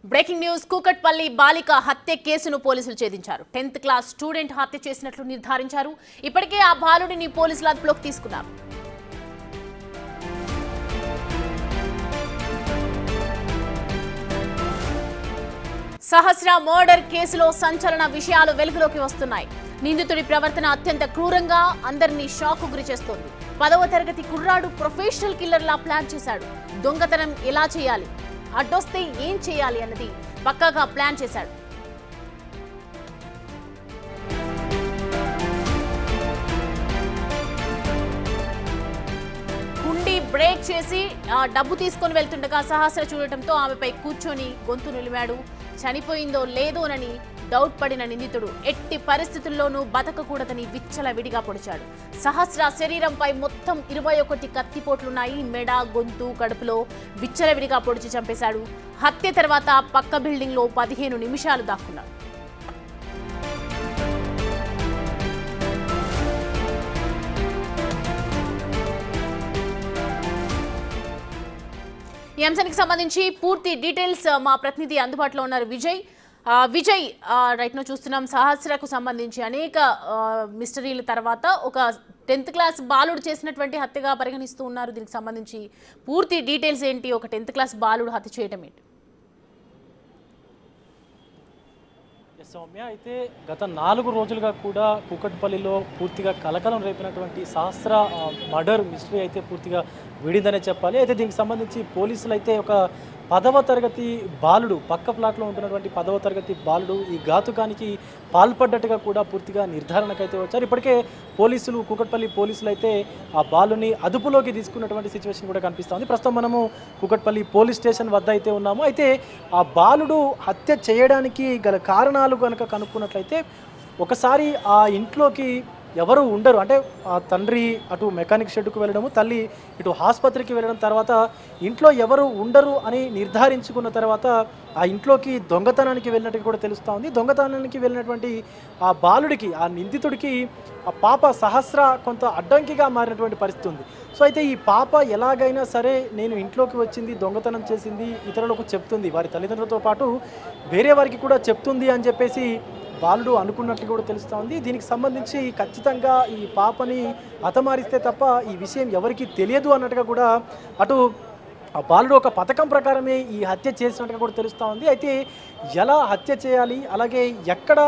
Breaking news Kukatpally బాలిక హత్య కేసును పోలీసులు ఛేదించారు. 10th క్లాస్ స్టూడెంట్ హత్య చేసినట్లు నిర్ధారించారు. ఇప్పటికే ఆ బాలుడిని పోలీసులు అదుపులోకి తీసుకున్నారు. సహస్ర మర్డర్ కేసులో సంచలన విషయాలు వెలుగులోకి వస్తున్నాయి. నిందితుడి ప్రవర్తన అత్యంత క్రూరంగా అందరినీ షాక్ గురి చేస్తోంది. 10వ తరగతి కుర్రాడు ప్రొఫెషనల్ కిల్లర్లా ప్లాన్ చేశాడు. దొంగతనం ఎలా చేయాలి, అడ్డొస్తే ఏం చేయాలి అన్నది పక్కాగా ప్లాన్ చేశాడు. హుండీ బ్రేక్ చేసి డబ్బు తీసుకొని వెళ్తుండగా సహస్ర చూడటంతో ఆమెపై కూర్చొని గొంతు నిలిమాడు. చనిపోయిందో లేదోనని డౌట్ పడిన నిందితుడు ఎట్టి పరిస్థితుల్లోనూ బతకకూడదని విచ్చలవిడిగా పొడిచాడు. సహస్ర శరీరంపై మొత్తం 21 కత్తిపోట్లున్నాయి. మెడ, గొంతు, కడుపులో విచ్చలవిడిగా పొడిచి చంపేశాడు. హత్య తర్వాత పక్క బిల్డింగ్లో 15 నిమిషాలు దాక్కున్నాడు. ఈ అంశానికి సంబంధించి పూర్తి డీటెయిల్స్ మా ప్రతినిధి అందుబాటులో ఉన్నారు విజయ్. రైట్ నో చూస్తున్నాం సహస్రకు సంబంధించి అనేక మిస్టరీల తర్వాత ఒక 10th క్లాస్ బాలుడు చేసినటువంటి హత్యగా పరిగణిస్తూ ఉన్నారు. దీనికి సంబంధించి పూర్తి డీటెయిల్స్ ఏంటి? ఒక 10th క్లాస్ బాలుడు హత్య చేయడం ఏంటి? సౌమ్య, అయితే గత 4 రోజులుగా కూడా కూకట్పల్లిలో పూర్తిగా కలకలం రేపినటువంటి సహస్ర మర్డర్ మిస్టరీ అయితే పూర్తిగా విడిందనే చెప్పాలి. అయితే దీనికి సంబంధించి పోలీసులు అయితే ఒక 10వ తరగతి బాలుడు, పక్క ప్లాట్లో ఉంటున్నటువంటి 10వ తరగతి బాలుడు ఈ ఘాతుకానికి పాల్పడ్డట్టుగా కూడా పూర్తిగా నిర్ధారణకైతే వచ్చారు. ఇప్పటికే కూకట్పల్లి పోలీసులు అయితే ఆ బాలుని అదుపులోకి తీసుకున్నటువంటి సిచ్యువేషన్ కూడా కనిపిస్తుంది. ప్రస్తుతం మనము కూకట్పల్లి పోలీస్ స్టేషన్ వద్ద అయితే ఉన్నాము. అయితే ఆ బాలుడు హత్య చేయడానికి గల కారణాలు కనుక కనుక్కున్నట్లయితే ఒకసారి ఆ ఇంట్లోకి ఎవరు ఉండరు, అంటే ఆ తండ్రి అటు మెకానిక్ షెడ్కు వెళ్ళడము, తల్లి ఇటు ఆసుపత్రికి వెళ్ళడం, తర్వాత ఇంట్లో ఎవరు ఉండరు అని నిర్ధారించుకున్న తర్వాత ఆ ఇంట్లోకి దొంగతనానికి వెళ్ళినట్టు కూడా తెలుస్తూ ఉంది. దొంగతనానికి వెళ్ళినటువంటి ఆ బాలుడికి, ఆ నిందితుడికి ఆ పాప సహస్ర కొంత అడ్డంకిగా మారినటువంటి పరిస్థితి ఉంది. సో అయితే ఈ పాప ఎలాగైనా సరే నేను ఇంట్లోకి వచ్చింది, దొంగతనం చేసింది, ఇతరులకు చెప్తుంది, వారి తల్లిదండ్రులతో పాటు వేరే వారికి కూడా చెప్తుంది అని చెప్పేసి బాలుడు అనుకున్నట్లు కూడా తెలుస్తూ ఉంది. దీనికి సంబంధించి ఖచ్చితంగా ఈ పాపని హతమారిస్తే తప్ప ఈ విషయం ఎవరికి తెలియదు అన్నట్టుగా కూడా అటు ఆ బాలుడు ఒక పథకం ప్రకారమే ఈ హత్య చేసినట్టుగా కూడా తెలుస్తూ ఉంది. అయితే ఎలా హత్య చేయాలి, అలాగే ఎక్కడ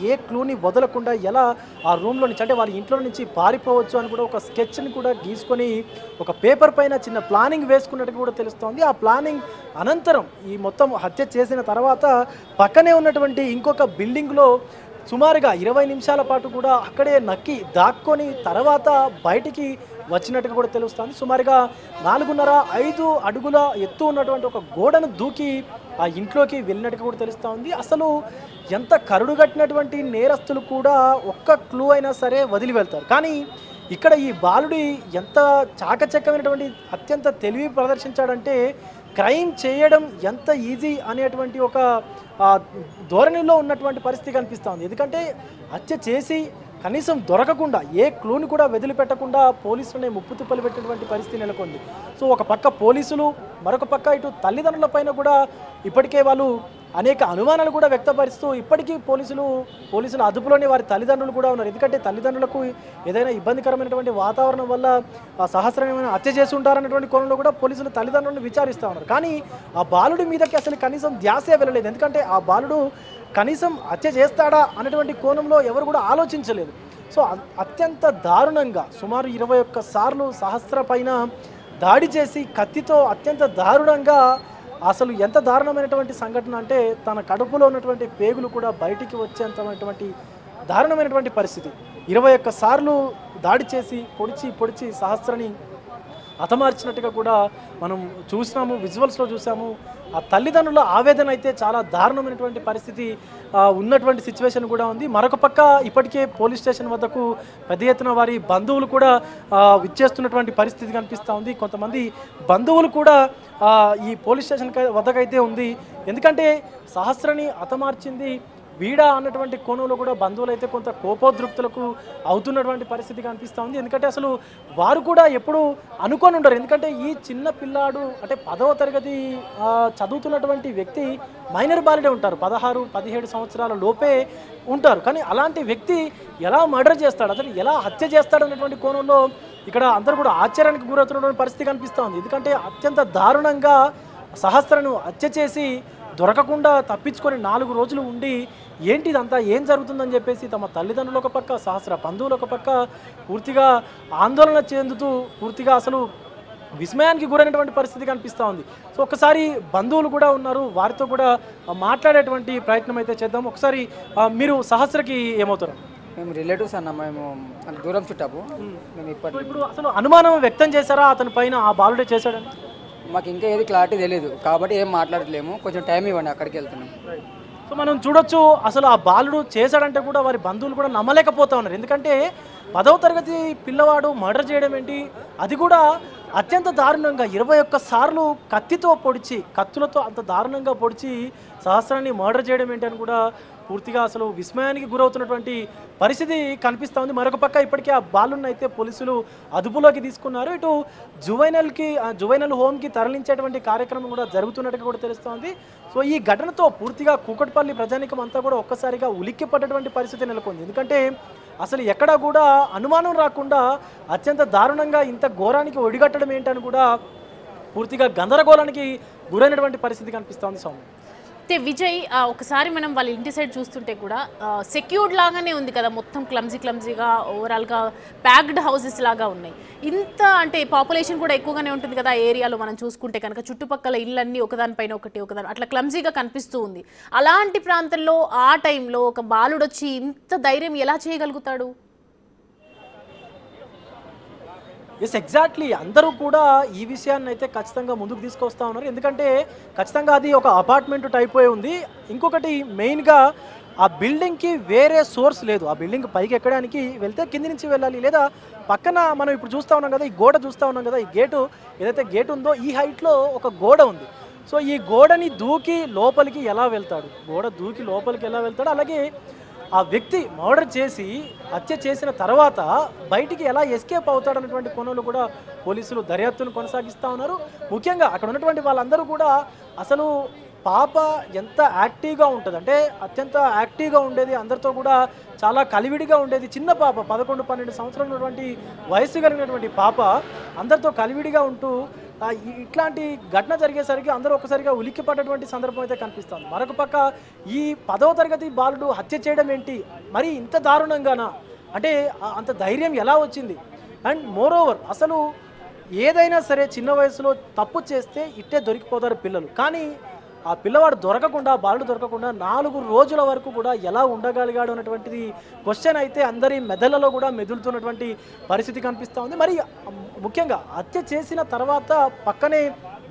ఏ క్లూని వదలకుండా ఎలా ఆ రూమ్లో నుంచి, అంటే వాళ్ళ ఇంట్లో నుంచి పారిపోవచ్చు అని కూడా ఒక స్కెచ్ని కూడా గీసుకొని ఒక పేపర్ పైన చిన్న ప్లానింగ్ వేసుకున్నట్టుగా కూడా తెలుస్తోంది. ఆ ప్లానింగ్ అనంతరం ఈ మొత్తం హత్య చేసిన తర్వాత పక్కనే ఉన్నటువంటి ఇంకొక బిల్డింగ్లో సుమారుగా 20 నిమిషాల పాటు కూడా అక్కడే నక్కి దాక్కొని తర్వాత బయటికి వచ్చినట్టుగా కూడా తెలుస్తుంది. సుమారుగా 4.5 అడుగుల ఎత్తు ఉన్నటువంటి ఒక గోడను దూకి ఆ ఇంట్లోకి వెళ్ళినట్టుగా కూడా తెలుస్తూ ఉంది. అసలు ఎంత కరుడుగట్టినటువంటి నేరస్తులు కూడా ఒక్క క్లూ అయినా సరే వదిలి వెళ్తారు. కానీ ఇక్కడ ఈ బాలుడి ఎంత చాకచక్యమైనటువంటి అత్యంత తెలివి ప్రదర్శించాడంటే క్రైమ్ చేయడం ఎంత ఈజీ అనేటువంటి ఒక ధోరణిలో ఉన్నటువంటి పరిస్థితి కనిపిస్తూ ఉంది. ఎందుకంటే హత్య చేసి కనీసం దొరకకుండా ఏ క్లూని కూడా వదిలిపెట్టకుండా పోలీసులనే ముప్పుతుప్పలు పెట్టినటువంటి పరిస్థితి నెలకొంది. సో ఒక పక్క పోలీసులు, మరొక పక్క ఇటు తల్లిదండ్రుల పైన కూడా ఇప్పటికే వాళ్ళు అనేక అనుమానాలు కూడా వ్యక్తపరుస్తూ ఇప్పటికీ పోలీసుల అదుపులోనే వారి తల్లిదండ్రులు కూడా ఉన్నారు. ఎందుకంటే తల్లిదండ్రులకు ఏదైనా ఇబ్బందికరమైనటువంటి వాతావరణం వల్ల సహస్రమైన హత్య చేసి ఉంటారన్నటువంటి కోణంలో కూడా పోలీసులు తల్లిదండ్రులను విచారిస్తూ ఉన్నారు. కానీ ఆ బాలుడి మీదకి అసలు కనీసం ధ్యాసే వెళ్ళలేదు. ఎందుకంటే ఆ బాలుడు కనీసం హత్య చేస్తాడా అనేటువంటి కోణంలో ఎవరు కూడా ఆలోచించలేదు. సో అత్యంత దారుణంగా సుమారు 21 సార్లు సహస్ర పైన దాడి చేసి కత్తితో అత్యంత దారుణంగా, అసలు ఎంత దారుణమైనటువంటి సంఘటన అంటే తన కడుపులో ఉన్నటువంటి పేగులు కూడా బయటికి వచ్చేంతమైనటువంటి దారుణమైనటువంటి పరిస్థితి. 21 సార్లు దాడి చేసి పొడిచి సహస్రని హతమార్చినట్టుగా కూడా మనం చూసినాము, విజువల్స్లో చూసాము. ఆ తల్లిదండ్రుల ఆవేదన అయితే చాలా దారుణమైనటువంటి పరిస్థితి ఉన్నటువంటి సిచ్యువేషన్ కూడా ఉంది. మరొక పక్క ఇప్పటికే పోలీస్ స్టేషన్ వద్దకు పెద్ద ఎత్తున వారి బంధువులు కూడా విచ్చేస్తున్నటువంటి పరిస్థితి కనిపిస్తూ ఉంది. కొంతమంది బంధువులు కూడా ఈ పోలీస్ స్టేషన్ వద్దకైతే ఉంది. ఎందుకంటే సహస్రని హతమార్చింది వీడా అన్నటువంటి కోణంలో కూడా బంధువులు అయితే కొంత కోపోద్రిక్తులకు అవుతున్నటువంటి పరిస్థితి కనిపిస్తూ ఉంది. ఎందుకంటే అసలు వారు కూడా ఎప్పుడు అనుకొని ఉండరు. ఎందుకంటే ఈ చిన్న పిల్లాడు అంటే 10వ తరగతి చదువుతున్నటువంటి వ్యక్తి మైనర్ బాలుడే ఉంటారు, 16-17 సంవత్సరాల లోపే ఉంటారు. కానీ అలాంటి వ్యక్తి ఎలా మర్డర్ చేస్తాడు, అసలు ఎలా హత్య చేస్తాడు అన్నటువంటి కోణంలో ఇక్కడ అందరూ కూడా ఆశ్చర్యానికి గురవుతున్నటువంటి పరిస్థితి కనిపిస్తూ ఉంది. ఎందుకంటే అత్యంత దారుణంగా సహస్రను హత్య చేసి దొరకకుండా తప్పించుకొని 4 రోజులు ఉండి ఏంటి ఇదంతా ఏం జరుగుతుందని చెప్పేసి తమ తల్లిదండ్రులు ఒక పక్క, సహస్ర బంధువులు ఒక పక్క పూర్తిగా ఆందోళన చెందుతూ పూర్తిగా అసలు విస్మయానికి గురైనటువంటి పరిస్థితి కనిపిస్తూ ఉంది. సో ఒకసారి బంధువులు కూడా ఉన్నారు, వారితో కూడా మాట్లాడేటువంటి ప్రయత్నం అయితే చేద్దాం. ఒకసారి మీరు సహస్రకి ఏమవుతారు? మేము రిలేటివ్స్ అన్న, మేము దూరం చుట్టాము. మేము ఇప్పుడు అసలు అనుమానం వ్యక్తం చేశారా అతని పైన ఆ బాలుడే చేశాడని? మాకు ఇంకా ఏది క్లారిటీ తెలియదు కాబట్టి ఏం మాట్లాడట్లేము, కొంచెం టైం ఇవ్వండి, అక్కడికి వెళ్తున్నాం. సో మనం చూడొచ్చు అసలు ఆ బాలుడు చేశాడంటే కూడా వారి బంధువులు కూడా నమ్మలేకపోతా ఉన్నారు. ఎందుకంటే 10వ తరగతి పిల్లవాడు మర్డర్ చేయడం ఏంటి, అది కూడా అత్యంత దారుణంగా 21 సార్లు కత్తితో పొడిచి, కత్తులతో అంత దారుణంగా పొడిచి సహస్రాన్ని మర్డర్ చేయడం ఏంటి అని కూడా పూర్తిగా అసలు విస్మయానికి గురవుతున్నటువంటి పరిస్థితి కనిపిస్తూ ఉంది. మరొక పక్క ఇప్పటికే ఆ బాలుని అయితే పోలీసులు అదుపులోకి తీసుకున్నారు. ఇటు జువైనల్ హోమ్కి తరలించేటువంటి కార్యక్రమం కూడా జరుగుతున్నట్టుగా కూడా తెలుస్తోంది. సో ఈ ఘటనతో పూర్తిగా కూకట్పల్లి ప్రజానికం అంతా కూడా ఒక్కసారిగా ఉలిక్కిపడ్డటువంటి పరిస్థితి నెలకొంది. ఎందుకంటే అసలు ఎక్కడా కూడా అనుమానం రాకుండా అత్యంత దారుణంగా ఇంత ఘోరానికి ఒడిగట్టడం ఏంటని కూడా పూర్తిగా గందరగోళానికి గురైనటువంటి పరిస్థితి కనిపిస్తోంది. సౌమ్య, అయితే విజయ్, ఒకసారి మనం వాళ్ళ ఇంటి సైడ్ చూస్తుంటే కూడా సెక్యూర్డ్ లాగానే ఉంది కదా, మొత్తం క్లమ్జీగా ఓవరాల్గా ప్యాక్డ్ హౌసెస్ లాగా ఉన్నాయి. ఇంత అంటే పాపులేషన్ కూడా ఎక్కువగానే ఉంటుంది కదా ఏరియాలో. మనం చూసుకుంటే కనుక చుట్టుపక్కల ఇళ్ళన్నీ ఒకదానిపైన ఒకటి అట్లా క్లమ్జీగా కనిపిస్తూ ఉంది. అలాంటి ప్రాంతంలో ఆ టైంలో ఒక బాలుడు వచ్చి ఇంత ధైర్యం ఎలా చేయగలుగుతాడు? ఎగ్జాక్ట్లీ, అందరూ కూడా ఈ విషయాన్ని అయితే ఖచ్చితంగా ముందుకు తీసుకొస్తా ఉన్నారు. ఎందుకంటే ఖచ్చితంగా అది ఒక అపార్ట్మెంట్ టైప్ ఉంది. ఇంకొకటి మెయిన్గా ఆ బిల్డింగ్కి వేరే సోర్స్ లేదు. ఆ బిల్డింగ్ పైకి ఎక్కడానికి వెళ్తే కింది నుంచి వెళ్ళాలి, లేదా పక్కన మనం ఇప్పుడు చూస్తూ ఉన్నాం కదా, ఈ గోడ చూస్తూ ఉన్నాం కదా, ఈ గేటు ఏదైతే గేట్ ఉందో ఈ హైట్లో ఒక గోడ ఉంది. సో ఈ గోడని దూకి లోపలికి ఎలా వెళ్తాడు, గోడ దూకి లోపలికి ఎలా వెళ్తాడు, అలాగే ఆ వ్యక్తి మర్డర్ చేసి హత్య చేసిన తర్వాత బయటికి ఎలా ఎస్కేప్ అవుతాడన్నటువంటి కోణంలో కూడా పోలీసులు దర్యాప్తును కొనసాగిస్తూ ఉన్నారు. ముఖ్యంగా అక్కడ ఉన్నటువంటి వాళ్ళందరూ కూడా అసలు పాప ఎంత యాక్టివ్గా ఉంటుంది అంటే అత్యంత యాక్టివ్గా ఉండేది, అందరితో కూడా చాలా కలివిడిగా ఉండేది. చిన్న పాప 11-12 సంవత్సరాలు ఉన్నటువంటి వయసు కలిగినటువంటి పాప అందరితో కలివిడిగా ఉంటూ ఇట్లాంటి ఘటన జరిగేసరికి అందరూ ఒకసారిగా ఉలిక్కిపడ్డటువంటి సందర్భం అయితే కనిపిస్తుంది. మరొక పక్క ఈ 10వ తరగతి బాలుడు హత్య చేయడం ఏంటి, మరి ఇంత దారుణంగానా, అంటే అంత ధైర్యం ఎలా వచ్చింది? అండ్ మోరోవర్ అసలు ఏదైనా సరే చిన్న వయసులో తప్పు చేస్తే ఇట్టే దొరికిపోతారు పిల్లలు, కానీ ఆ పిల్లవాడు దొరకకుండా, బాలుడు దొరకకుండా 4 రోజుల వరకు కూడా ఎలా ఉండగలిగాడు అన్నటువంటిది క్వశ్చన్ అయితే అందరి మెదళ్ళలో కూడా మెదులుతున్నటువంటి పరిస్థితి కనిపిస్తూ ఉంది. మరి ముఖ్యంగా హత్య చేసిన తర్వాత పక్కనే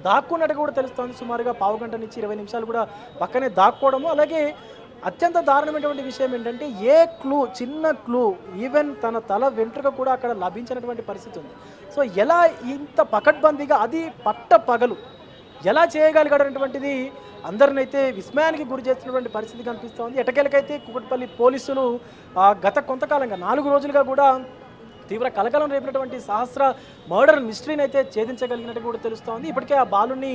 దాక్కున్నట్టు కూడా తెలుస్తోంది. సుమారుగా 15 గంట నుంచి 20 నిమిషాలు కూడా పక్కనే దాక్కోవడము. అలాగే అత్యంత దారుణమైనటువంటి విషయం ఏంటంటే ఏ క్లూ, చిన్న క్లూ, ఈవెన్ తన తల వెంట్రుక కూడా అక్కడ లభించినటువంటి పరిస్థితి ఉంది. సో ఎలా ఇంత పకడ్బందీగా, అది పట్ట పగలు ఎలా చేయగలిగాడు అనేటువంటిది అందరినైతే విస్మయానికి గురి చేస్తున్నటువంటి పరిస్థితి కనిపిస్తోంది. ఎటకేలకైతే కూకట్పల్లి పోలీసులు గత కొంతకాలంగా 4 రోజులుగా కూడా తీవ్ర కలకలం రేపినటువంటి సహస్ర మర్డర్ మిస్టరీని అయితే ఛేదించగలిగినట్టు కూడా తెలుస్తోంది. ఇప్పటికే ఆ బాలుని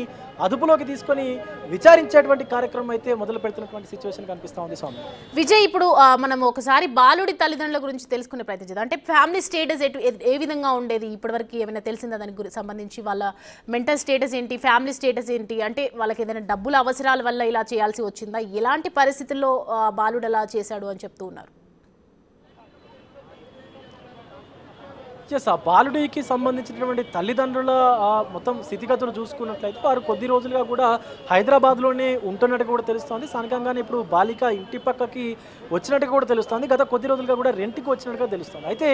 అదుపులోకి తీసుకొని విచారించేటువంటి కార్యక్రమం అయితే మొదలు పెడుతున్నటువంటి సిచ్యువేషన్ కనిపిస్తూ ఉంది. స్వామి విజయ్, ఇప్పుడు మనం ఒకసారి బాలుడి తల్లిదండ్రుల గురించి తెలుసుకునే ప్రయత్నం చేద్దాం. అంటే ఫ్యామిలీ స్టేటస్ ఏ విధంగా ఉండేది, ఇప్పటివరకు ఏమైనా తెలిసిందా దానికి సంబంధించి? వాళ్ళ మెంటల్ స్టేటస్ ఏంటి, ఫ్యామిలీ స్టేటస్ ఏంటి, అంటే వాళ్ళకి ఏదైనా డబ్బుల అవసరాల వల్ల ఇలా చేయాల్సి వచ్చిందా, ఎలాంటి పరిస్థితుల్లో బాలుడు అలా చేశాడు అని చెప్తూ ఉన్నారు? ఆ బాలుడికి సంబంధించినటువంటి తల్లిదండ్రుల మొత్తం స్థితిగతులు చూసుకున్నట్లయితే వారు కొద్ది రోజులుగా కూడా హైదరాబాద్లోనే ఉంటున్నట్టు కూడా తెలుస్తోంది. స్థానికంగానే ఇప్పుడు బాలిక ఇంటి పక్కకి వచ్చినట్టుగా కూడా తెలుస్తోంది. గత కొద్ది రోజులుగా కూడా రెంట్కి వచ్చినట్టుగా తెలుస్తోంది. అయితే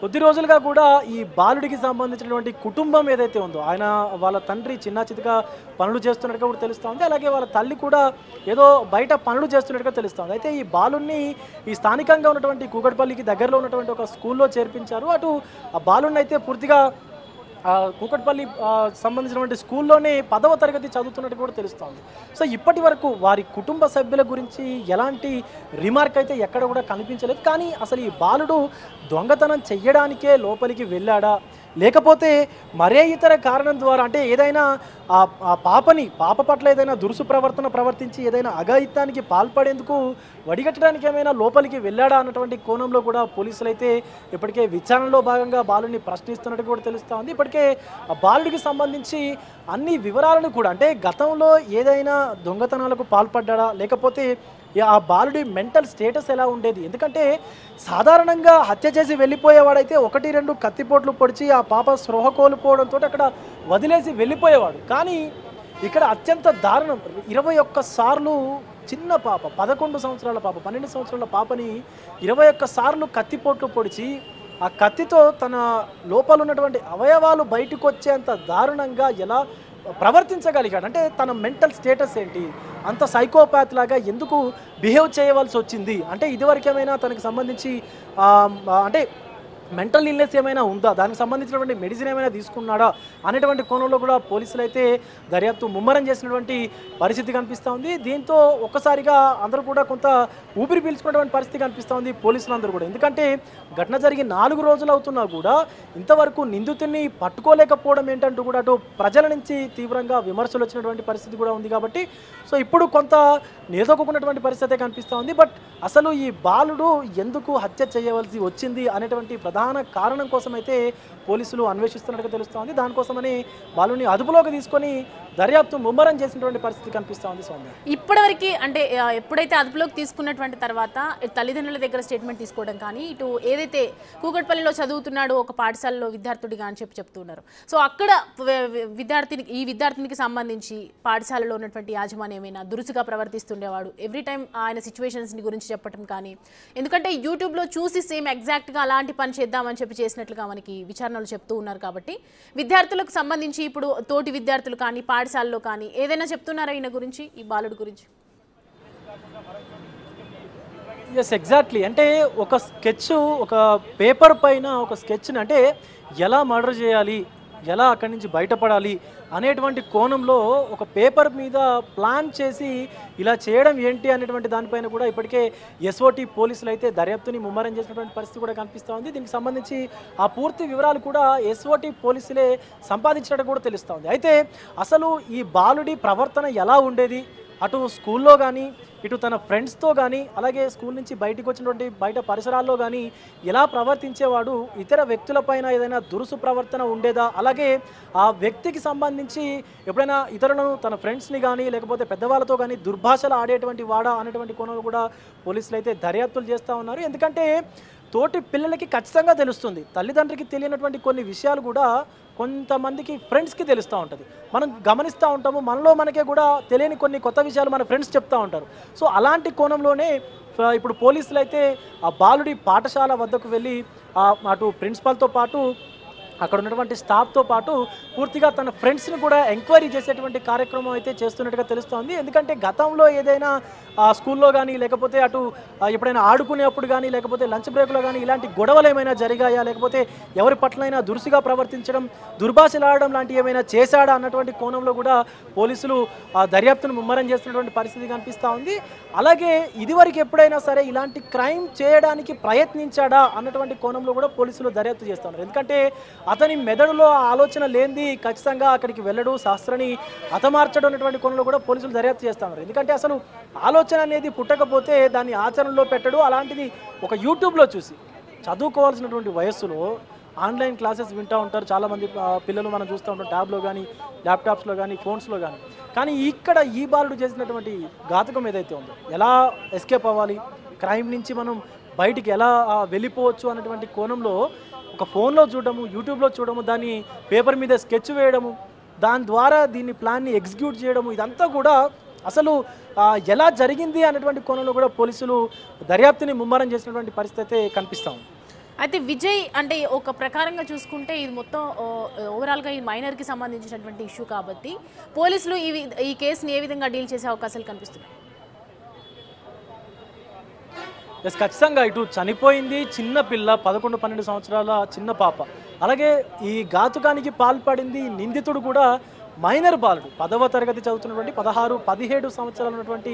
కొద్ది రోజులుగా కూడా ఈ బాలుడికి సంబంధించినటువంటి కుటుంబం ఏదైతే ఉందో, ఆయన వాళ్ళ తండ్రి చిన్న చితగా పనులు చేస్తున్నట్టుగా కూడా తెలుస్తోంది. అలాగే వాళ్ళ తల్లి కూడా ఏదో బయట పనులు చేస్తున్నట్టుగా తెలుస్తోంది. అయితే ఈ బాలుడిని ఈ స్థానికంగా ఉన్నటువంటి కూకట్పల్లికి దగ్గరలో ఉన్నటువంటి ఒక స్కూల్లో చేర్పించారు. అటు ఆ బాలుడిని అయితే పూర్తిగా కూకట్పల్లి సంబంధించినటువంటి స్కూల్లోనే 10వ తరగతి చదువుతున్నట్టు కూడా తెలుస్తోంది. సో ఇప్పటి వరకు వారి కుటుంబ సభ్యుల గురించి ఎలాంటి రిమార్క్ అయితే ఎక్కడ కూడా కనిపించలేదు. కానీ అసలు ఈ బాలుడు దొంగతనం చెయ్యడానికే లోపలికి వెళ్ళాడా, లేకపోతే మరే ఇతర కారణం ద్వారా అంటే ఏదైనా పాప పట్ల ఏదైనా దురుసు ప్రవర్తించి ఏదైనా అఘాయిత్యానికి పాల్పడేందుకు వడిగట్టడానికి ఏమైనా లోపలికి వెళ్ళాడా అన్నటువంటి కోణంలో కూడా పోలీసులు అయితే ఇప్పటికే విచారణలో భాగంగా బాలుడిని ప్రశ్నిస్తున్నట్టు కూడా తెలుస్తూ ఉంది. ఇప్పటికే ఆ బాలుడికి సంబంధించి అన్ని వివరాలను కూడా అంటే గతంలో ఏదైనా దొంగతనాలకు పాల్పడ్డా, లేకపోతే ఆ బాలుడి మెంటల్ స్టేటస్ ఎలా ఉండేది, ఎందుకంటే సాధారణంగా హత్య చేసి వెళ్ళిపోయేవాడైతే 1-2 కత్తిపోట్లు పొడిచి ఆ పాప స్పృహ కోల్పోవడంతో అక్కడ వదిలేసి వెళ్ళిపోయేవాడు. కానీ ఇక్కడ అత్యంత దారుణం, 21 సార్లు చిన్న పాప 11 సంవత్సరాల పాప 12 సంవత్సరాల పాపని 21 సార్లు కత్తిపోట్లు పొడిచి ఆ కత్తితో తన లోపల ఉన్నటువంటి అవయవాలు బయటకు వచ్చేంత దారుణంగా ఎలా ప్రవర్తించగలిగాడు, అంటే తన మెంటల్ స్టేటస్ ఏంటి, అంత సైకోపాత్ లాగా ఎందుకు బిహేవ్ చేయవలసి వచ్చింది, అంటే ఇదివరకేమైనా తనకు సంబంధించి అంటే మెంటల్ ఇల్నెస్ ఏమైనా ఉందా, దానికి సంబంధించినటువంటి మెడిసిన్ ఏమైనా తీసుకున్నాడా అనేటువంటి కోణంలో కూడా పోలీసులు అయితే దర్యాప్తు ముమ్మరం చేసినటువంటి పరిస్థితి కనిపిస్తూ ఉంది. దీంతో ఒక్కసారిగా అందరూ కూడా కొంత ఊపిరి పీల్చుకున్నటువంటి పరిస్థితి కనిపిస్తూ ఉంది పోలీసులందరూ కూడా. ఎందుకంటే ఘటన జరిగి 4 రోజులు అవుతున్నా కూడా ఇంతవరకు నిందితుడిని పట్టుకోలేకపోవడం ఏంటంటూ కూడా అటు ప్రజల నుంచి తీవ్రంగా విమర్శలు వచ్చినటువంటి పరిస్థితి కూడా ఉంది. కాబట్టి సో ఇప్పుడు కొంత నిలదొక్కున్నటువంటి పరిస్థితి కనిపిస్తూ ఉంది. బట్ అసలు ఈ బాలుడు ఎందుకు హత్య చేయవలసి వచ్చింది అనేటువంటి ప్రధాన కారణం కోసం అయితే పోలీసులు అన్వేషిస్తున్నట్టుగా తెలుస్తోంది. దానికోసమని బాలుని అదుపులోకి తీసుకొని దర్యాప్తు ముమ్మరం చేసినటువంటి పరిస్థితి కనిపిస్తూ ఉంది. సౌందర్య ఇప్పటివరకు అంటే ఎప్పుడైతే అదుపులోకి తీసుకున్నటువంటి తర్వాత తల్లిదండ్రుల దగ్గర స్టేట్మెంట్ తీసుకోవడం కానీ, ఇటు ఏదైతే కూకట్పల్లిలో చదువుతున్నాడో ఒక పాఠశాలలో విద్యార్థుడిగా అని చెప్తున్నారు. సో అక్కడ ఈ విద్యార్థినికి సంబంధించి పాఠశాలలో ఉన్నటువంటి యాజమాన్యం ఏమైనా దురుసుగా ప్రవర్తిస్తుండేవాడు, ఎవ్రీ టైం ఆయన సిచ్యువేషన్స్ని గురించి చెప్పడం కానీ, ఎందుకంటే యూట్యూబ్లో చూసి సేమ్ ఎగ్జాక్ట్గా అలాంటి పని చేద్దామని చేసినట్లుగా మనకి విచారణలు చెప్తూ ఉన్నారు. కాబట్టి విద్యార్థులకు సంబంధించి ఇప్పుడు తోటి విద్యార్థులు కానీ పాఠశాలలో కానీ ఏదైనా చెప్తున్నారా ఈయన గురించి, ఈ బాలుడి గురించి? Yes, exactly. అంటే ఒక స్కెచ్, ఒక పేపర్ పైన ఒక స్కెచ్ని అంటే ఎలా మర్డర్ చేయాలి, ఎలా అక్కడి నుంచి బయటపడాలి అనేటువంటి కోణంలో ఒక పేపర్ మీద ప్లాన్ చేసి ఇలా చేయడం ఏంటి అనేటువంటి దానిపైన కూడా ఇప్పటికే ఎస్ఓటి పోలీసులు అయితే దర్యాప్తుని ముమ్మరం చేసినటువంటి పరిస్థితి కూడా కనిపిస్తూ ఉంది. దీనికి సంబంధించి ఆ పూర్తి వివరాలు కూడా ఎస్ఓటి పోలీసులే సంపాదించినట్టు కూడా తెలుస్తూ ఉంది. అయితే అసలు ఈ బాలుడి ప్రవర్తన ఎలా ఉండేది, అటు స్కూల్లో కానీ ఇటు తన ఫ్రెండ్స్తో కానీ అలాగే స్కూల్ నుంచి బయటకు వచ్చినటువంటి బయట పరిసరాల్లో కానీ ఎలా ప్రవర్తించేవాడు, ఇతర వ్యక్తులపైన ఏదైనా దురుసు ప్రవర్తన ఉండేదా, అలాగే ఆ వ్యక్తికి సంబంధించి ఎప్పుడైనా ఇతరులను తన ఫ్రెండ్స్ని కానీ లేకపోతే పెద్దవాళ్ళతో కానీ దుర్భాషలు ఆడేటువంటి వాడా అనేటువంటి కోణంలో కూడా పోలీసులు అయితే దర్యాప్తులు చేస్తూ ఉన్నారు. ఎందుకంటే తోటి పిల్లలకి ఖచ్చితంగా తెలుస్తుంది, తల్లిదండ్రికి తెలియనటువంటి కొన్ని విషయాలు కూడా కొంతమందికి ఫ్రెండ్స్కి తెలుస్తూ ఉంటుంది. మనం గమనిస్తూ ఉంటాము, మనలో మనకే కూడా తెలియని కొన్ని కొత్త విషయాలు మన ఫ్రెండ్స్ చెప్తూ ఉంటారు. సో అలాంటి కోణంలోనే ఇప్పుడు పోలీసులు అయితే ఆ బాలుడి పాఠశాల వద్దకు వెళ్ళి అటు ప్రిన్సిపాల్తో పాటు అక్కడ ఉన్నటువంటి స్టాఫ్తో పాటు పూర్తిగా తన ఫ్రెండ్స్ని కూడా ఎంక్వైరీ చేసేటువంటి కార్యక్రమం అయితే చేస్తున్నట్టుగా తెలుస్తోంది. ఎందుకంటే గతంలో ఏదైనా స్కూల్లో కానీ లేకపోతే అటు ఎప్పుడైనా ఆడుకునేప్పుడు కానీ లేకపోతే లంచ్ బ్రేక్లో కానీ ఇలాంటి గొడవలు ఏమైనా జరిగాయా, లేకపోతే ఎవరి పట్లైనా దురుసుగా ప్రవర్తించడం, దుర్భాషలాడడం లాంటివి ఏమైనా చేశాడా అన్నటువంటి కోణంలో కూడా పోలీసులు దర్యాప్తును ముమ్మరం చేస్తున్నటువంటి పరిస్థితి కనిపిస్తూ ఉంది. అలాగే ఇదివరకు ఎప్పుడైనా సరే ఇలాంటి క్రైమ్ చేయడానికి ప్రయత్నించాడా అన్నటువంటి కోణంలో కూడా పోలీసులు దర్యాప్తు చేస్తున్నారు. ఎందుకంటే అతని మెదడులో ఆలోచన లేనిది ఖచ్చితంగా అక్కడికి వెళ్ళడు, శాస్త్రాన్ని హతమార్చడం అనేటువంటి కోణంలో కూడా పోలీసులు దర్యాప్తు చేస్తున్నారు. ఎందుకంటే అసలు ఆలోచన అనేది పుట్టకపోతే దాన్ని ఆచరణలో పెట్టడు. అలాంటిది ఒక యూట్యూబ్లో చూసి చదువుకోవాల్సినటువంటి వయస్సులో ఆన్లైన్ క్లాసెస్ వింటూ ఉంటారు చాలామంది పిల్లలు, మనం చూస్తూ ఉంటాం ట్యాబ్లో కానీ ల్యాప్టాప్స్లో కానీ ఫోన్స్లో కానీ. కానీ ఇక్కడ ఈ బాలుడు చేసినటువంటి ఘాతకం ఏదైతే ఉందో, ఎలా ఎస్కేప్ అవ్వాలి, క్రైమ్ నుంచి మనం బయటికి ఎలా వెళ్ళిపోవచ్చు అన్నటువంటి కోణంలో ఒక ఫోన్లో చూడడము, యూట్యూబ్లో చూడడము, దాన్ని పేపర్ మీద స్కెచ్ వేయడము, దాని ద్వారా దీన్ని ప్లాన్ని ఎగ్జిక్యూట్ చేయడము, ఇదంతా కూడా అసలు ఎలా జరిగింది అనేటువంటి కోణంలో కూడా పోలీసులు దర్యాప్తుని ముమ్మరం చేసినటువంటి పరిస్థితి కనిపిస్తాం. అయితే విజయ్ అంటే ఒక ప్రకారంగా చూసుకుంటే ఇది మొత్తం ఓవరాల్గా ఈ మైనర్కి సంబంధించినటువంటి ఇష్యూ కాబట్టి పోలీసులు ఈ కేసుని ఏ విధంగా డీల్ చేసే అవకాశాలు కనిపిస్తున్నాయి? ఎస్ ఖచ్చితంగా ఇటు చనిపోయింది చిన్న పిల్ల 11-12 సంవత్సరాల చిన్న పాప, అలాగే ఈ ఘాతుకానికి పాల్పడింది నిందితుడు కూడా మైనర్ బాలుడు, 10వ తరగతి చదువుతున్నటువంటి 16-17 సంవత్సరాలు ఉన్నటువంటి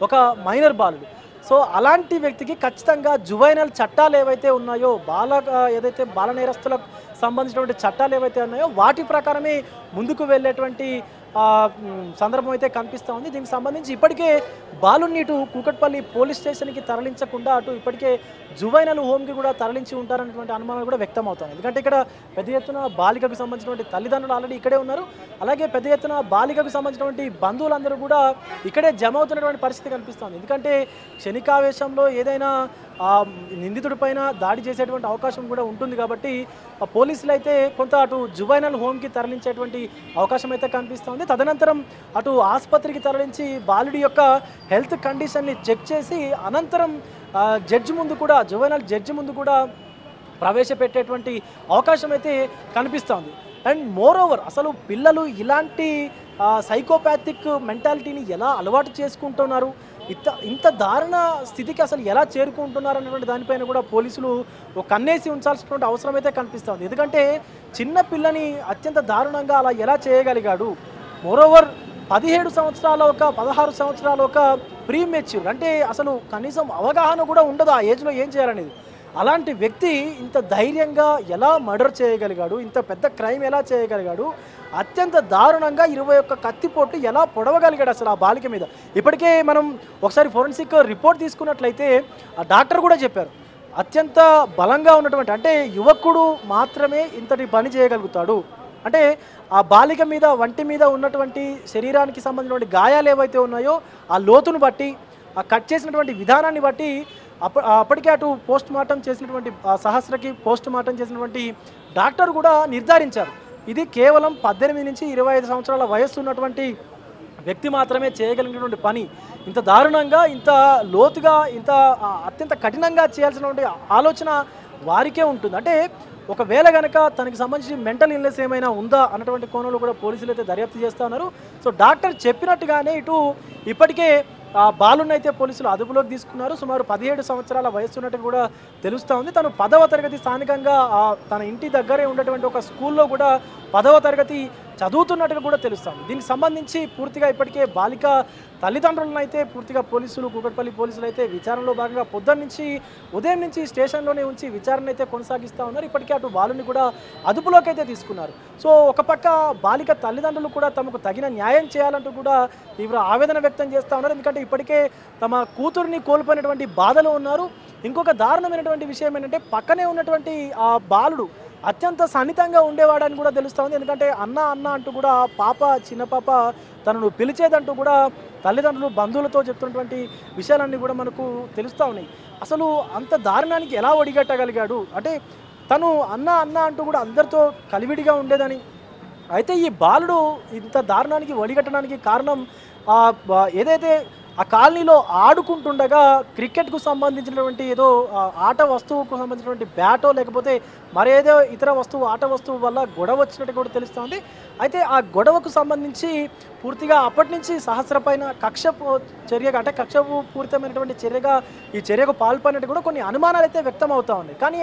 ఒక మైనర్ బాలుడు. సో అలాంటి వ్యక్తికి ఖచ్చితంగా జువైనల్ చట్టాలు ఏవైతే ఉన్నాయో, ఏదైతే బాల నేరస్తులకు సంబంధించినటువంటి చట్టాలు ఏవైతే ఉన్నాయో వాటి ప్రకారమే ముందుకు వెళ్ళేటువంటి సందర్భం అయితే కనిపిస్తూ ఉంది. దీనికి సంబంధించి ఇప్పటికే బాలుని ఇటు కూకట్పల్లి పోలీస్ స్టేషన్కి తరలించకుండా అటు ఇప్పటికే జువైనల్ హోమ్కి కూడా తరలించి ఉంటారనేటువంటి అనుమానాలు కూడా వ్యక్తం అవుతాయి. ఎందుకంటే ఇక్కడ పెద్ద ఎత్తున బాలికకు సంబంధించినటువంటి తల్లిదండ్రులు ఆల్రెడీ ఇక్కడే ఉన్నారు, అలాగే పెద్ద ఎత్తున బాలికకు సంబంధించినటువంటి బంధువులందరూ కూడా ఇక్కడే జమ అవుతున్నటువంటి పరిస్థితి కనిపిస్తుంది. ఎందుకంటే క్షణికావేశంలో ఏదైనా నిందితుడి పైన దాడి చేసేటువంటి అవకాశం కూడా ఉంటుంది కాబట్టి పోలీసులు అయితే కొంత అటు జువైనల్ హోమ్కి తరలించేటువంటి అవకాశం అయితే కనిపిస్తుంది. తదనంతరం అటు ఆసుపత్రికి తరలించి బాలుడి యొక్క హెల్త్ కండిషన్ని చెక్ చేసి అనంతరం జడ్జి ముందు కూడా జువైనల్ జడ్జి ముందు కూడా ప్రవేశపెట్టేటువంటి అవకాశం అయితే కనిపిస్తుంది. అండ్ మోర్ ఓవర్ అసలు పిల్లలు ఇలాంటి సైకోపాథిక్ మెంటాలిటీని ఎలా అలవాటు చేసుకుంటున్నారు, ఇంత దారుణ స్థితికి అసలు ఎలా చేరుకుంటున్నారు అన్నటువంటి దానిపైన కూడా పోలీసులు ఒక కన్నేసి ఉంచాల్సినటువంటి అవసరం అయితే కనిపిస్తుంది. ఎందుకంటే చిన్న పిల్లని అత్యంత దారుణంగా అలా ఎలా చేయగలిగాడు, మోరోవర్ 17 సంవత్సరాల 16 సంవత్సరాల ఒక ప్రీ మెచ్యూర్, అంటే అసలు కనీసం అవగాహన కూడా ఉండదు ఆ ఏజ్లో ఏం చేయాలనేది. అలాంటి వ్యక్తి ఇంత ధైర్యంగా ఎలా మర్డర్ చేయగలిగాడు, ఇంత పెద్ద క్రైమ్ ఎలా చేయగలిగాడు, అత్యంత దారుణంగా 21 కత్తిపోట్లు ఎలా పొడవగలిగాడు అసలు ఆ బాలిక మీద. ఇప్పటికే మనం ఒకసారి ఫోరెన్సిక్ రిపోర్ట్ తీసుకున్నట్లయితే ఆ డాక్టర్ కూడా చెప్పారు, అత్యంత బలంగా ఉన్నటువంటి అంటే యువకుడు మాత్రమే ఇంతటి పని చేయగలుగుతాడు. అంటే ఆ బాలిక మీద వంటి మీద ఉన్నటువంటి శరీరానికి సంబంధించినటువంటి గాయాలు ఏవైతే ఉన్నాయో ఆ లోతును బట్టి, ఆ కట్ చేసినటువంటి విధానాన్ని బట్టి అప్పటికే అటు పోస్ట్ మార్టం చేసినటువంటి సహస్రకి పోస్ట్ మార్టం చేసినటువంటి డాక్టర్ కూడా నిర్ధారించారు, ఇది కేవలం 18 నుంచి 25 సంవత్సరాల వయస్సు ఉన్నటువంటి వ్యక్తి మాత్రమే చేయగలిగినటువంటి పని. ఇంత దారుణంగా, ఇంత లోతుగా, ఇంత అత్యంత కఠినంగా చేయాల్సినటువంటి ఆలోచన వారికే ఉంటుంది. అంటే ఒకవేళ కనుక తనకి సంబంధించి మెంటల్ ఇల్నెస్ ఏమైనా ఉందా అన్నటువంటి కోణంలో కూడా పోలీసులు అయితే దర్యాప్తు చేస్తూ ఉన్నారు. సో డాక్టర్ చెప్పినట్టుగానే ఇటు ఇప్పటికే బాలుని అయితే పోలీసులు అదుపులోకి తీసుకున్నారు. సుమారు 17 సంవత్సరాల వయస్సు ఉన్నట్టు కూడా తెలుస్తూ ఉంది. తను 10వ తరగతి స్థానికంగా తన ఇంటి దగ్గరే ఉన్నటువంటి ఒక స్కూల్లో కూడా 10వ తరగతి చదువుతున్నట్టుగా కూడా తెలుస్తుంది. దీనికి సంబంధించి పూర్తిగా ఇప్పటికే బాలిక తల్లిదండ్రులను అయితే పూర్తిగా పోలీసులు, కూకట్పల్లి పోలీసులు అయితే విచారణలో భాగంగా ఉదయం నుంచి స్టేషన్లోనే ఉంచి విచారణ అయితే కొనసాగిస్తూ ఉన్నారు. ఇప్పటికే అటు బాలుని కూడా అదుపులోకి అయితే తీసుకున్నారు. సో ఒక పక్క బాలిక తల్లిదండ్రులు కూడా తమకు తగిన న్యాయం చేయాలంటూ కూడా తీవ్ర ఆవేదన వ్యక్తం చేస్తూ ఉన్నారు. ఎందుకంటే ఇప్పటికే తమ కూతురిని కోల్పోయినటువంటి బాధలో ఉన్నారు. ఇంకొక దారుణమైనటువంటి విషయం ఏంటంటే పక్కనే ఉన్నటువంటి ఆ బాలుడు అత్యంత సన్నిహితంగా ఉండేవాడని కూడా తెలుస్తుంది. ఎందుకంటే అన్న అంటూ కూడా చిన్న పాప తనను పిలిచేదంటూ కూడా తల్లిదండ్రులు బంధువులతో చెప్తున్నటువంటి విషయాలన్నీ కూడా మనకు తెలుస్తూ ఉన్నాయి. అసలు అంత దారుణానికి ఎలా ఒడిగట్టగలిగాడు అంటే తను అన్న అంటూ కూడా అందరితో కలివిడిగా ఉండేదని. అయితే ఈ బాలుడు ఇంత దారుణానికి ఒడిగట్టడానికి కారణం ఏదైతే ఆ కాలనీలో ఆడుకుంటుండగా క్రికెట్కు సంబంధించినటువంటి ఏదో ఆట వస్తువుకు సంబంధించినటువంటి బ్యాటో లేకపోతే మరేదో ఇతర ఆట వస్తువు వల్ల గొడవ వచ్చినట్టు కూడా తెలుస్తుంది. అయితే ఆ గొడవకు సంబంధించి పూర్తిగా అప్పటి నుంచి సహస్ర పైన కక్షపూరితమైనటువంటి చర్యగా ఈ చర్యకు పాల్పడినట్టు కూడా కొన్ని అనుమానాలు అయితే వ్యక్తం అవుతా ఉన్నాయి. కానీ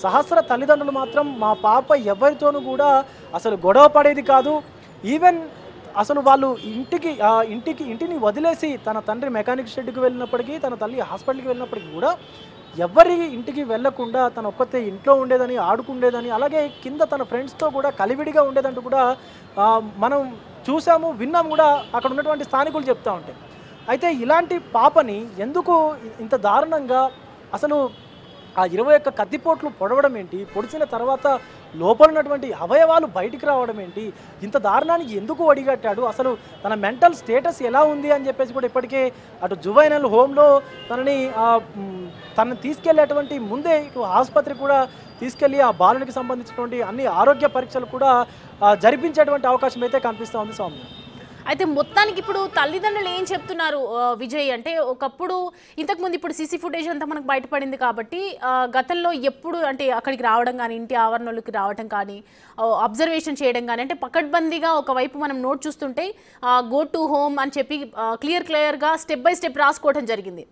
సహస్ర తల్లిదండ్రులు మాత్రం మా పాప ఎవరితోనూ కూడా అసలు గొడవ పడేది కాదు, ఈవెన్ అసలు వాళ్ళు ఇంటిని వదిలేసి తన తండ్రి మెకానిక్ షెడ్కి వెళ్ళినప్పటికీ, తన తల్లి హాస్పిటల్కి వెళ్ళినప్పటికీ కూడా ఎవరి ఇంటికి వెళ్లకుండా తన ఒక్కతే ఇంట్లో ఉండేదని, ఆడుకుండేదని, అలాగే కింద తన ఫ్రెండ్స్తో కూడా కలివిడిగా ఉండేదంటూ కూడా మనం చూసాము, విన్నాము కూడా అక్కడ ఉన్నటువంటి స్థానికులు చెప్తూ ఉంటాయి. అయితే ఇలాంటి పాపని ఎందుకు ఇంత దారుణంగా అసలు ఆ 21 కత్తిపోట్లు పొడవడం ఏంటి, పొడిచిన తర్వాత లోపల ఉన్నటువంటి అవయవాలు బయటికి రావడం ఏంటి, ఇంత దారుణానికి ఎందుకు ఒడిగట్టాడు, అసలు తన మెంటల్ స్టేటస్ ఎలా ఉంది అని చెప్పేసి కూడా ఇప్పటికే అటు జువైనల్ హోమ్లో తనని తీసుకెళ్లేటువంటి ముందే ఇటు ఆసుపత్రి కూడా తీసుకెళ్లి ఆ బాలునికి సంబంధించినటువంటి అన్ని ఆరోగ్య పరీక్షలు కూడా జరిపించేటువంటి అవకాశం అయితే కనిపిస్తూ ఉంది. సౌమ్య, అయితే మొత్తానికి ఇప్పుడు తల్లిదండ్రులు ఏం చెప్తున్నారు విజయ్ అంటే ఒకప్పుడు ఇంతకుముందు ఇప్పుడు సీసీ ఫుటేజ్ అంతా మనకు బయటపడింది కాబట్టి గతంలో ఎప్పుడు అంటే అక్కడికి రావడం కానీ ఇంటి ఆవరణలోకి రావడం కానీ అబ్జర్వేషన్ చేయడం కానీ అంటే పకడ్బందీగా ఒకవైపు మనం నోట్ చూస్తుంటే గో టు హోమ్ అని చెప్పి క్లియర్గా స్టెప్ బై స్టెప్ రాసుకోవడం జరిగింది.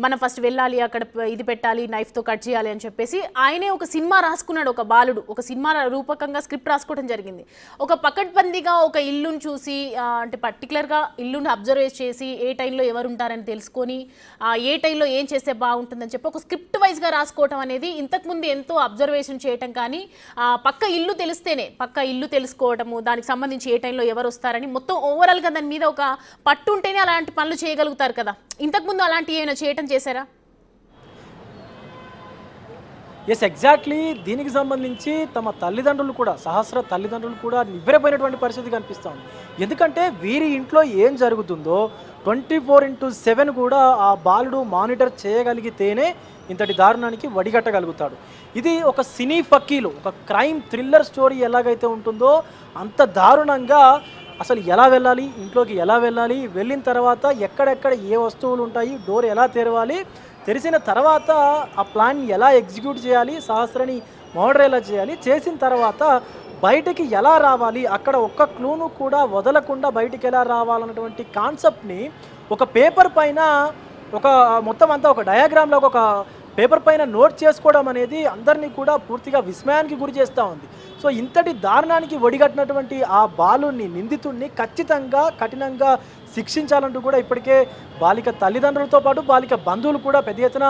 మనం ఫస్ట్ వెళ్ళాలి, అక్కడ ఇది పెట్టాలి, నైఫ్తో కట్ చేయాలి అని చెప్పేసి ఆయనే ఒక సినిమా రాసుకున్నాడు. ఒక బాలుడు ఒక సినిమా రూపకంగా స్క్రిప్ట్ రాసుకోవడం జరిగింది. ఒక పకడ్బందీగా ఒక ఇల్లును చూసి అంటే పర్టికులర్గా ఇల్లుని అబ్జర్వ్ చేసి ఏ టైంలో ఎవరు ఉంటారని తెలుసుకొని ఏ టైంలో ఏం చేస్తే బాగుంటుందని చెప్పి ఒక స్క్రిప్ట్ వైజ్గా రాసుకోవటం అనేది ఇంతకుముందు ఎంతో అబ్జర్వేషన్ చేయటం కానీ పక్క ఇల్లు తెలిస్తేనే పక్క ఇల్లు తెలుసుకోవటము, దానికి సంబంధించి ఏ టైంలో ఎవరు వస్తారని మొత్తం ఓవరాల్గా దాని మీద ఒక పట్టు ఉంటేనే అలాంటి పనులు చేయగలుగుతారు కదా. ఇంతకుముందు అలాంటి ఏమైనా చేయటం చేశారా? Yes, exactly. దీనికి సంబంధించి తమ తల్లిదండ్రులు కూడా సహస్ర తల్లిదండ్రులు కూడా నివ్వెరపోయినటువంటి పరిస్థితి కనిపిస్తుంది. ఎందుకంటే వీరి ఇంట్లో ఏం జరుగుతుందో 24/7 కూడా ఆ బాలుడు మానిటర్ చేయగలిగితేనే ఇంతటి దారుణానికి వడిగట్టగలుగుతాడు. ఇది ఒక సినీ ఫక్కీలో ఒక క్రైమ్ థ్రిల్లర్ స్టోరీ ఎలాగైతే ఉంటుందో అంత దారుణంగా అసలు ఎలా వెళ్ళాలి, ఇంట్లోకి ఎలా వెళ్ళాలి, వెళ్ళిన తర్వాత ఎక్కడెక్కడ ఏ వస్తువులు ఉంటాయి, డోర్ ఎలా తెరవాలి, తెరిచిన తర్వాత ఆ ప్లాన్ ఎలా ఎగ్జిక్యూట్ చేయాలి, సహస్రని మర్డర్ ఎలా చేయాలి, చేసిన తర్వాత బయటికి ఎలా రావాలి, అక్కడ ఒక్క క్లూను కూడా వదలకుండా బయటికి ఎలా రావాలన్నటువంటి కాన్సెప్ట్ని ఒక పేపర్ పైన ఒక మొత్తం అంతా ఒక డయాగ్రామ్లో ఒక పేపర్ పైన నోట్ చేసుకోవడం అనేది అందరినీ కూడా పూర్తిగా విస్మయానికి గురి చేస్తూ ఉంది. సో ఇంతటి దారుణానికి ఒడిగట్టినటువంటి ఆ బాలుని నిందితుడిని ఖచ్చితంగా కఠినంగా శిక్షించాలంటూ కూడా ఇప్పటికే బాలిక తల్లిదండ్రులతో పాటు బాలిక బంధువులు కూడా పెద్ద ఎత్తున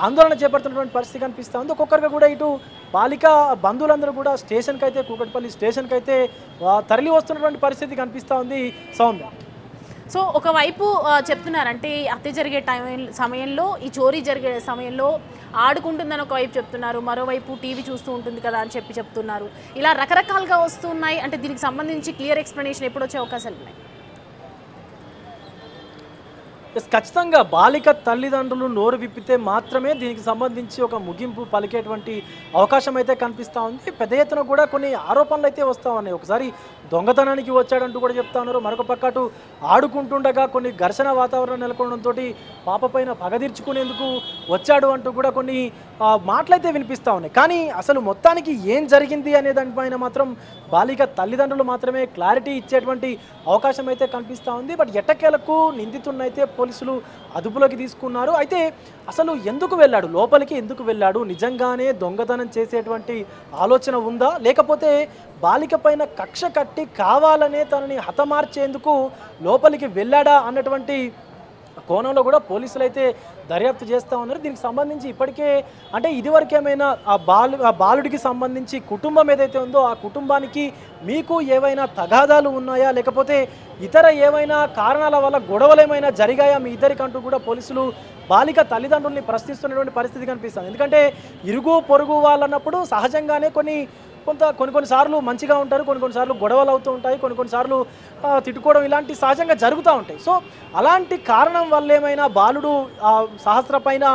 ఆందోళన చేపడుతున్నటువంటి పరిస్థితి కనిపిస్తూ ఉంది. ఒక్కొక్కరిగా కూడా ఇటు బాలిక బంధువులందరూ కూడా స్టేషన్కి అయితే కూకట్పల్లి స్టేషన్కి అయితే తరలి వస్తున్నటువంటి పరిస్థితి కనిపిస్తూ ఉంది సౌమ్య. సో ఒకవైపు చెప్తున్నారంటే హత్య జరిగే సమయంలో ఈ చోరీ జరిగే సమయంలో ఆడుకుంటుందని ఒకవైపు చెప్తున్నారు, మరోవైపు టీవీ చూస్తూ ఉంటుంది కదా అని చెప్తున్నారు. ఇలా రకరకాలుగా వస్తున్నాయి. అంటే దీనికి సంబంధించి క్లియర్ ఎక్స్ప్లెనేషన్ ఎప్పుడు వచ్చే అవకాశాలు ఉన్నాయి? ఖచ్చితంగా బాలిక తల్లిదండ్రులు నోరు విప్పితే మాత్రమే దీనికి సంబంధించి ఒక ముగింపు పలికేటువంటి అవకాశం అయితే కనిపిస్తూ ఉంది. పెద్ద ఎత్తున కూడా కొన్ని ఆరోపణలు అయితే వస్తూ ఉన్నాయి. ఒకసారి దొంగతనానికి వచ్చాడంటూ కూడా చెప్తా ఉన్నారు. మరొక పక్క అటు ఆడుకుంటుండగా కొన్ని ఘర్షణ వాతావరణం నెలకొనడంతో పాప పైన పగ తీర్చుకునేందుకు వచ్చాడు అంటూ కూడా కొన్ని మాటలైతే వినిపిస్తూ ఉన్నాయి. కానీ అసలు మొత్తానికి ఏం జరిగింది అనే దానిపైన మాత్రం బాలిక తల్లిదండ్రులు మాత్రమే క్లారిటీ ఇచ్చేటువంటి అవకాశం అయితే కనిపిస్తూ ఉంది. బట్ ఎట్టకేలకు నిందితున్నైతే పోలీసులు అదుపులోకి తీసుకున్నారు. అయితే అసలు ఎందుకు వెళ్ళాడు, లోపలికి ఎందుకు వెళ్ళాడు, నిజంగానే దొంగతనం చేసేటువంటి ఆలోచన ఉందా, లేకపోతే బాలిక పైన కక్ష కట్టి కావాలనే తనని హతమార్చేందుకు లోపలికి వెళ్ళాడా అన్నటువంటి కోణంలో కూడా పోలీసులు అయితే దర్యాప్తు చేస్తూ ఉన్నారు. దీనికి సంబంధించి ఇప్పటికే అంటే ఇదివరకేమైనా ఆ బాలుడికి సంబంధించి కుటుంబం ఏదైతే ఉందో ఆ కుటుంబానికి మీకు ఏవైనా తగాదాలు ఉన్నాయా, లేకపోతే ఇతర ఏవైనా కారణాల వల్ల గొడవలు ఏమైనా జరిగాయా మీ ఇద్దరికంటూ కూడా పోలీసులు బాలిక తల్లిదండ్రుల్ని ప్రశ్నిస్తున్నటువంటి పరిస్థితి కనిపిస్తుంది. ఎందుకంటే ఇరుగు పొరుగు వాళ్ళన్నప్పుడు సహజంగానే కొన్నిసార్లు మంచిగా ఉంటారు, కొన్నిసార్లు గొడవలు అవుతూ ఉంటాయి, కొన్నిసార్లు తిట్టుకోవడం ఇలాంటి సహజంగా జరుగుతూ ఉంటాయి. సో అలాంటి కారణం వల్ల ఏమైనా బాలుడు సహస్ర పైన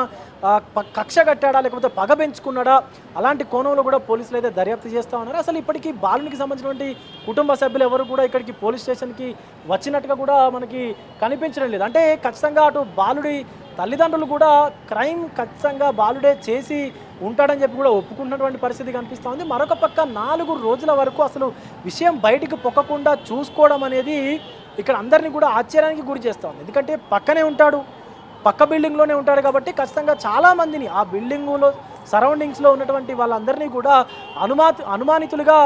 కక్ష కట్టాడా, లేకపోతే పగ పెంచుకున్నాడా, అలాంటి కోణంలో కూడా పోలీసులు అయితే దర్యాప్తు చేస్తూ ఉన్నారు. అసలు ఇప్పటికీ బాలునికి సంబంధించినటువంటి కుటుంబ సభ్యులు ఎవరు కూడా ఇక్కడికి పోలీస్ స్టేషన్కి వచ్చినట్టుగా కూడా మనకి కనిపించడం లేదు. అంటే ఖచ్చితంగా అటు బాలుడి తల్లిదండ్రులు కూడా క్రైమ్ ఖచ్చితంగా బాలుడే చేసి ఉంటాడని చెప్పి కూడా ఒప్పుకున్నటువంటి పరిస్థితి కనిపిస్తూ ఉంది. మరొక పక్క 4 రోజుల వరకు అసలు విషయం బయటికి పొక్కకుండా చూసుకోవడం అనేది ఇక్కడ అందరినీ కూడా ఆశ్చర్యానికి గురి చేస్తూ ఉంది. ఎందుకంటే పక్కనే ఉంటాడు, పక్క బిల్డింగ్లోనే ఉంటాడు కాబట్టి ఖచ్చితంగా చాలామందిని ఆ బిల్డింగులో సరౌండింగ్స్లో ఉన్నటువంటి వాళ్ళందరినీ కూడా అనుమానితులుగా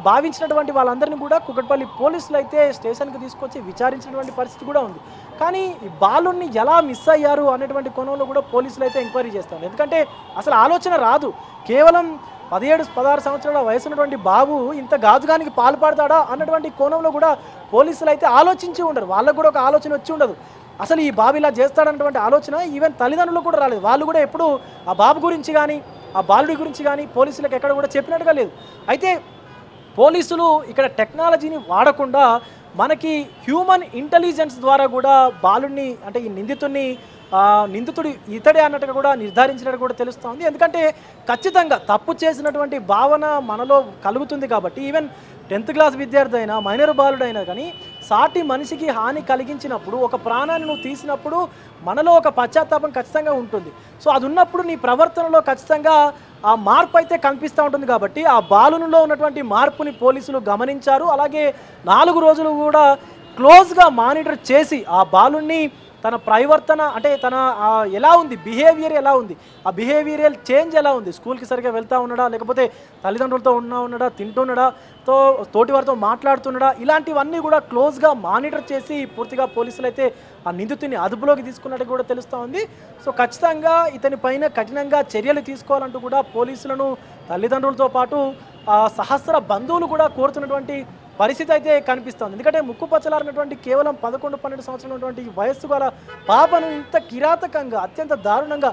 భావించినటువంటి వాళ్ళందరినీ కూడా కూకట్పల్లి పోలీసులు అయితే స్టేషన్కి తీసుకొచ్చి విచారించినటువంటి పరిస్థితి కూడా ఉంది. కానీ ఈ బాలుని ఎలా మిస్ అయ్యారు అనేటువంటి కోణంలో కూడా పోలీసులు అయితే ఎంక్వైరీ చేస్తారు. ఎందుకంటే అసలు ఆలోచన రాదు. కేవలం 17-16 సంవత్సరాల వయసు ఉన్నటువంటి బాబు ఇంత గాజుగానికి పాల్పడతాడా అన్నటువంటి కోణంలో కూడా పోలీసులు అయితే ఆలోచించి ఉండరు. వాళ్ళకు కూడా ఒక ఆలోచన వచ్చి ఉండదు. అసలు ఈ బాబు ఇలా చేస్తాడన్నటువంటి ఆలోచన ఈవెన్ తల్లిదండ్రులు కూడా రాలేదు. వాళ్ళు కూడా ఎప్పుడు ఆ బాబు గురించి కానీ ఆ బాలుడి గురించి కానీ పోలీసులకు ఎక్కడ కూడా చెప్పినట్టుగా లేదు. అయితే పోలీసులు ఇక్కడ టెక్నాలజీని వాడకుండా మనకి హ్యూమన్ ఇంటెలిజెన్స్ ద్వారా కూడా బాలుడిని అంటే ఈ నిందితుడు ఇతడే అన్నట్టుగా కూడా నిర్ధారించినట్టు కూడా తెలుస్తుంది. ఎందుకంటే ఖచ్చితంగా తప్పు చేసినటువంటి భావన మనలో కలుగుతుంది కాబట్టి ఈవెన్ 10th క్లాస్ విద్యార్థి అయినా మైనర్ బాలుడైనా కానీ సాటి మనిషికి హాని కలిగించినప్పుడు ఒక ప్రాణాన్ని నువ్వు తీసినప్పుడు మనలో ఒక పశ్చాత్తాపం ఖచ్చితంగా ఉంటుంది. సో అది ఉన్నప్పుడు నీ ప్రవర్తనలో ఖచ్చితంగా ఆ మార్పు అయితే కనిపిస్తూ ఉంటుంది. కాబట్టి ఆ బాలునిలో ఉన్నటువంటి మార్పుని పోలీసులు గమనించారు. అలాగే 4 రోజులు కూడా క్లోజ్గా మానిటర్ చేసి ఆ బాలుని తన ప్రవర్తన అంటే తన ఎలా ఉంది, బిహేవియర్ ఎలా ఉంది, ఆ బిహేవియరల్ చేంజ్ ఎలా ఉంది, స్కూల్కి సరిగ్గా వెళ్తూ ఉన్నాడా, లేకపోతే తల్లిదండ్రులతో ఉన్నాడా, తింటున్నాడా, తోటి వారితో మాట్లాడుతున్నాడా, ఇలాంటివన్నీ కూడా క్లోజ్గా మానిటర్ చేసి పూర్తిగా పోలీసులు అయితే ఆ నిందితుని అదుపులోకి తీసుకున్నట్టు కూడా తెలుస్తూ ఉంది. సో ఖచ్చితంగా ఇతని పైన కఠినంగా చర్యలు తీసుకోవాలంటూ కూడా పోలీసులను తల్లిదండ్రులతో పాటు సహస్ర బంధువులు కూడా కోరుతున్నటువంటి పరిస్థితి అయితే కనిపిస్తుంది. ఎందుకంటే ముక్కుపచ్చలారినటువంటి కేవలం 11-12 సంవత్సరాలు ఉన్నటువంటి వయస్సు గల పాపను ఇంత కిరాతకంగా అత్యంత దారుణంగా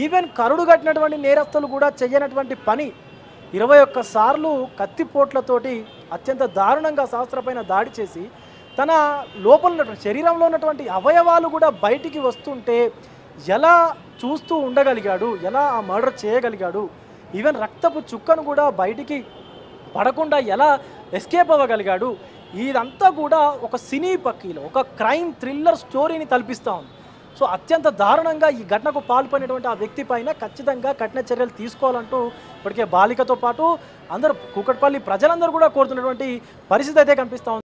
ఈవెన్ కరుడు కట్టినటువంటి నేరస్తులు కూడా చేయనటువంటి పని 21 సార్లు కత్తిపోట్లతోటి అత్యంత దారుణంగా సహస్రపైన దాడి చేసి తన లోపల ఉన్నటువంటి శరీరంలో ఉన్నటువంటి అవయవాలు కూడా బయటికి వస్తుంటే ఎలా చూస్తూ ఉండగలిగాడు, ఎలా ఆ మర్డర్ చేయగలిగాడు, ఈవెన్ రక్తపు చుక్కను కూడా బయటికి పడకుండా ఎలా ఎస్కేప్ అవ్వగలిగాడు, ఇదంతా కూడా ఒక సినీ పక్కీలో ఒక క్రైమ్ థ్రిల్లర్ స్టోరీని తలపిస్తూ ఉంది. సో అత్యంత దారుణంగా ఈ ఘటనకు పాల్పడినటువంటి ఆ వ్యక్తి పైన ఖచ్చితంగా కఠిన చర్యలు తీసుకోవాలంటూ ఇప్పటికే బాలికతో పాటు అందరూ కూకట్పల్లి ప్రజలందరూ కూడా కోరుతున్నటువంటి పరిస్థితి అయితే కనిపిస్తూ ఉంది.